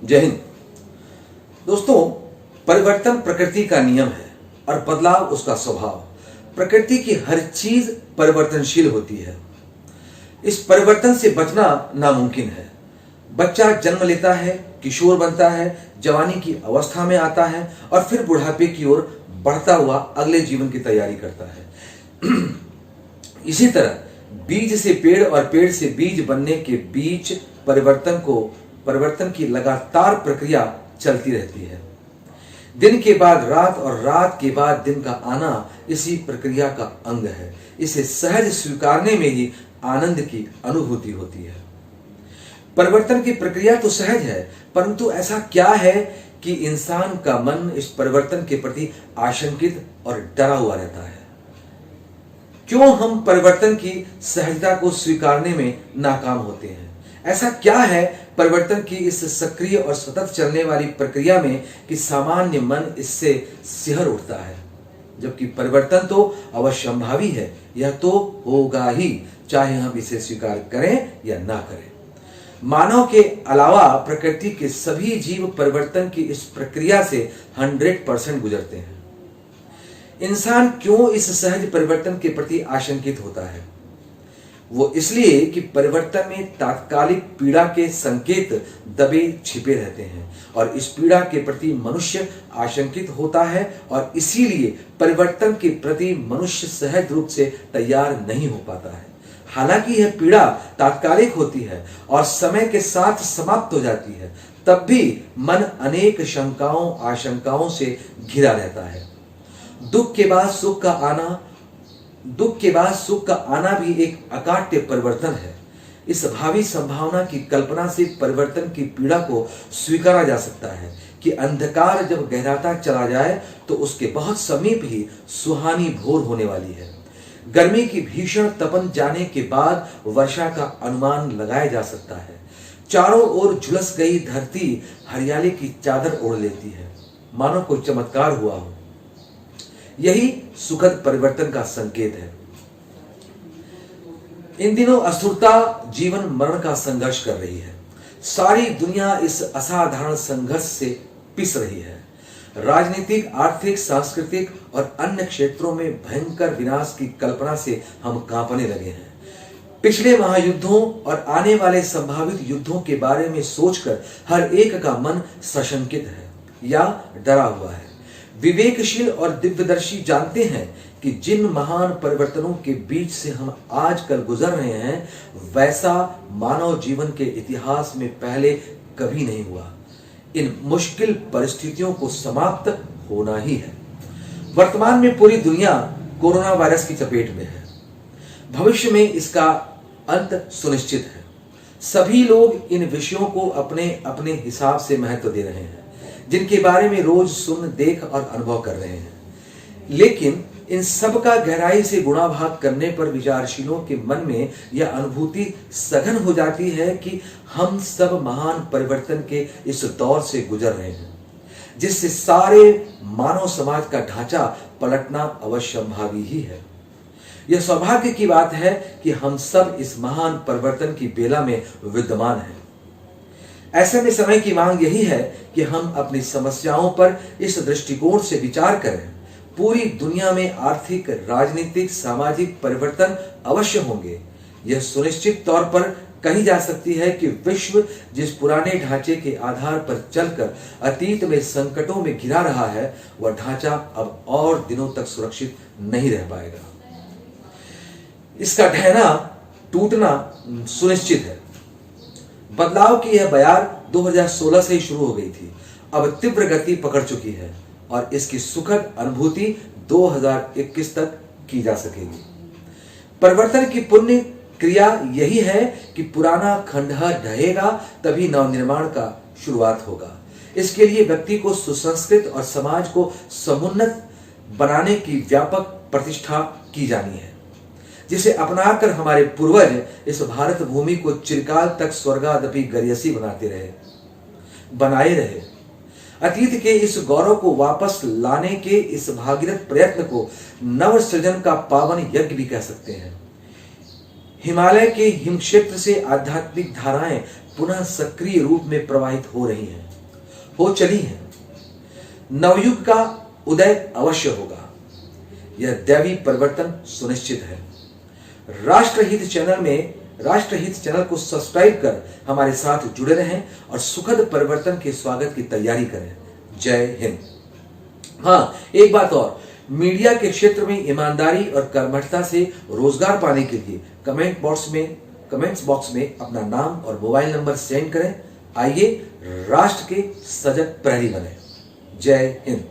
जय हिंद। दोस्तों, परिवर्तन प्रकृति का नियम है और बदलाव उसका स्वभाव। प्रकृति की हर चीज परिवर्तनशील होती है। इस परिवर्तन से बचना नामुमकिन है। बच्चा जन्म लेता है, किशोर बनता है, जवानी की अवस्था में आता है और फिर बुढ़ापे की ओर बढ़ता हुआ अगले जीवन की तैयारी करता है। इसी तरह बीज से पेड़ और पेड़ से बीज बनने के बीच परिवर्तन की लगातार प्रक्रिया चलती रहती है। दिन के बाद रात और रात के बाद दिन का आना इसी प्रक्रिया का अंग है। इसे सहज स्वीकारने में ही आनंद की अनुभूति होती है। परिवर्तन की प्रक्रिया तो सहज है, परंतु ऐसा क्या है कि इंसान का मन इस परिवर्तन के प्रति आशंकित और डरा हुआ रहता है? क्यों हम परिवर्तन की सहजता को स्वीकारने में नाकाम होते हैं? ऐसा क्या है परिवर्तन की इस सक्रिय और सतत चलने वाली प्रक्रिया में कि सामान्य मन इससे सिहर उठता है? जबकि परिवर्तन तो अवश्यंभावी है, यह तो होगा ही, चाहे हम इसे स्वीकार करें या ना करें। मानव के अलावा प्रकृति के सभी जीव परिवर्तन की इस प्रक्रिया से 100% गुजरते हैं। इंसान क्यों इस सहज परिवर्तन के प्रति आशंकित होता है? वो इसलिए कि परिवर्तन में तात्कालिक पीड़ा के संकेत दबे छिपे रहते हैं और इस पीड़ा के प्रति मनुष्य आशंकित होता है और इसीलिए परिवर्तन के प्रति मनुष्य सहज रूप से तैयार नहीं हो पाता है। हालांकि यह पीड़ा तात्कालिक होती है और समय के साथ समाप्त हो जाती है, तब भी मन अनेक शंकाओं आशंकाओं से घिरा रहता है। दुख के बाद सुख का आना भी एक अकाट्य परिवर्तन है। इस भावी संभावना की कल्पना से परिवर्तन की पीड़ा को स्वीकारा जा सकता है कि अंधकार जब गहराता चला जाए तो उसके बहुत समीप ही सुहानी भोर होने वाली है। गर्मी की भीषण तपन जाने के बाद वर्षा का अनुमान लगाया जा सकता है। चारों ओर झुलस गई धरती हरियाली की चादर ओढ़ लेती है, मानो कोई चमत्कार हुआ हो। यही सुखद परिवर्तन का संकेत है। इन दिनों अस्थिरता जीवन मरण का संघर्ष कर रही है। सारी दुनिया इस असाधारण संघर्ष से पिस रही है। राजनीतिक, आर्थिक, सांस्कृतिक और अन्य क्षेत्रों में भयंकर विनाश की कल्पना से हम कांपने लगे हैं। पिछले महायुद्धों और आने वाले संभावित युद्धों के बारे में सोचकर हर एक का मन सशंकित है या डरा हुआ है। विवेकशील और दिव्यदर्शी जानते हैं कि जिन महान परिवर्तनों के बीच से हम आजकल गुजर रहे हैं, वैसा मानव जीवन के इतिहास में पहले कभी नहीं हुआ। इन मुश्किल परिस्थितियों को समाप्त होना ही है। वर्तमान में पूरी दुनिया कोरोना वायरस की चपेट में है। भविष्य में इसका अंत सुनिश्चित है। सभी लोग इन विषयों को अपने अपने हिसाब से महत्व दे रहे हैं, जिनके बारे में रोज सुन, देख और अनुभव कर रहे हैं। लेकिन इन सब का गहराई से गुणाभाग करने पर विचारशीलों के मन में यह अनुभूति सघन हो जाती है कि हम सब महान परिवर्तन के इस दौर से गुजर रहे हैं, जिससे सारे मानव समाज का ढांचा पलटना अवश्यंभावी ही है। यह सौभाग्य की बात है कि हम सब इस महान परिवर्तन की बेला में विद्यमान हैं। ऐसे में समय की मांग यही है कि हम अपनी समस्याओं पर इस दृष्टिकोण से विचार करें। पूरी दुनिया में आर्थिक, राजनीतिक, सामाजिक परिवर्तन अवश्य होंगे। यह सुनिश्चित तौर पर कही जा सकती है कि विश्व जिस पुराने ढांचे के आधार पर चलकर अतीत में संकटों में घिरा रहा है, वह ढांचा अब और दिनों तक सुरक्षित नहीं रह पाएगा। इसका ढहना, टूटना सुनिश्चित है। बदलाव की यह बयार 2016 से ही शुरू हो गई थी, अब तीव्र गति पकड़ चुकी है और इसकी सुखद अनुभूति 2021 तक की जा सकेगी। परिवर्तन की पुण्य क्रिया यही है कि पुराना खंडहर ढहेगा, तभी नवनिर्माण का शुरुआत होगा। इसके लिए व्यक्ति को सुसंस्कृत और समाज को समुन्नत बनाने की व्यापक प्रतिष्ठा की जानी है, जिसे अपनाकर हमारे पूर्वज इस भारत भूमि को चिरकाल तक स्वर्गादपि गरियसी बनाए रहे। अतीत के इस गौरव को वापस लाने के इस भागीरथ प्रयत्न को नव सृजन का पावन यज्ञ भी कह सकते हैं। हिमालय के हिम क्षेत्र से आध्यात्मिक धाराएं पुनः सक्रिय रूप में प्रवाहित हो रही हैं, हो चली हैं। नवयुग का उदय अवश्य होगा, यह दैवी परिवर्तन सुनिश्चित है। राष्ट्रहित चैनल को सब्सक्राइब कर हमारे साथ जुड़े रहें और सुखद परिवर्तन के स्वागत की तैयारी करें। जय हिंद। हाँ, एक बात और, मीडिया के क्षेत्र में ईमानदारी और कर्मठता से रोजगार पाने के लिए कमेंट्स बॉक्स में अपना नाम और मोबाइल नंबर सेंड करें। आइए राष्ट्र के सजग प्रहरी बने। जय हिंद।